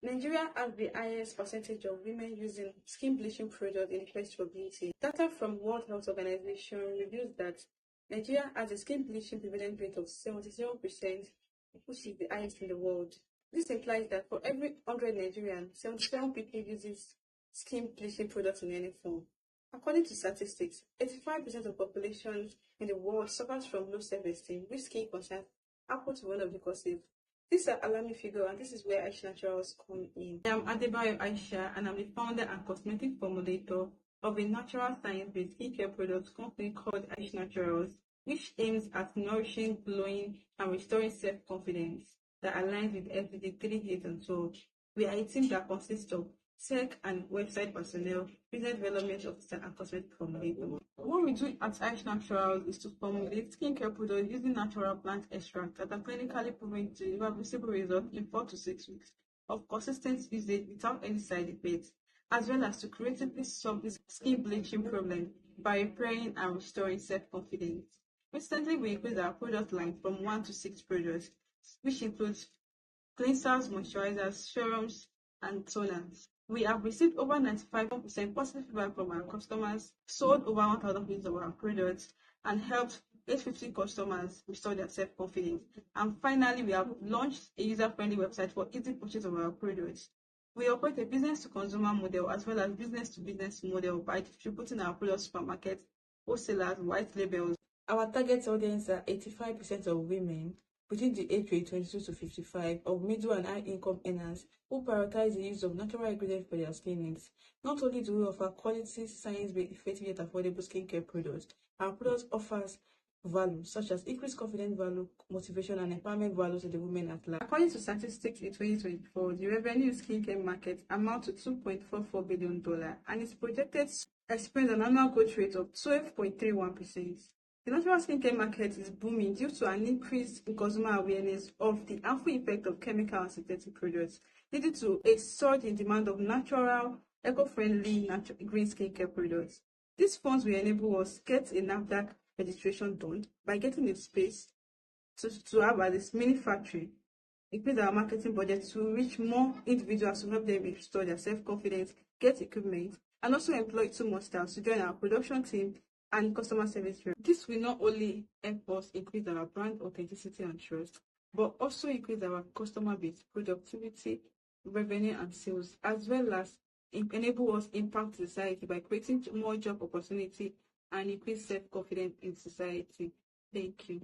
Nigeria has the highest percentage of women using skin bleaching products in the quest for beauty. Data from World Health Organization reveals that Nigeria has a skin bleaching prevalence rate of 77%, which is the highest in the world. This implies that for every 100 Nigerians, 77 people uses skin bleaching products in any form. According to statistics, 85% of population in the world suffers from low self-esteem, which skin concerns happen to one of the causes. These are alarming figures, and this is where Aish Naturals come in. I am Adebayo Aisha, and I'm the founder and cosmetic formulator of a natural science-based skincare product company called Aish Naturals, which aims at nourishing, glowing, and restoring self-confidence that aligns with everyday 3, 8, and 12. We are a team that consists of tech and website personnel, business development officer, and cosmetic formulator. What we do at Aish Naturals is to formulate skincare products using natural plant extracts that are clinically proven to deliver visible results in 4 to 6 weeks of consistent usage without any side effects, as well as to creatively solve this skin bleaching problem by repairing and restoring self-confidence. Recently, we increased our product line from 1 to 6 products, which includes cleansers, moisturizers, serums, and toners. We have received over 95% positive feedback from our customers, sold over 1,000 pieces of our products, and helped 850 customers restore their self-confidence. And finally, we have launched a user-friendly website for easy purchase of our products. We operate a business-to-consumer model as well as business-to-business model by distributing our products to supermarkets, wholesalers, white labels. Our target audience are 85% of women between the age range 22 to 55 of middle and high income earners who prioritize the use of natural ingredients for their skin needs. Not only do we offer quality, science-based, effective yet affordable skincare products, our products offers value such as increased confidence value, motivation, and empowerment value to the women at large. According to statistics in 2024, the revenue in skincare market amounts to $2.44 billion and is projected to experience an annual growth rate of 12.31%. The natural skincare market is booming due to an increase in consumer awareness of the harmful effect of chemical and synthetic products, leading to a surge in demand of natural, eco-friendly, green skincare products. These funds will enable us to get a NAFDAC registration done by getting a space to have at this mini factory, increase our marketing budget to reach more individuals to help them restore their self-confidence, get equipment, and also employ 2 more staff to join our production team and customer service. This will not only help us increase our brand authenticity and trust, but also increase our customer base, productivity, revenue, and sales, as well as enable us impact society by creating more job opportunity and increase self-confidence in society. Thank you.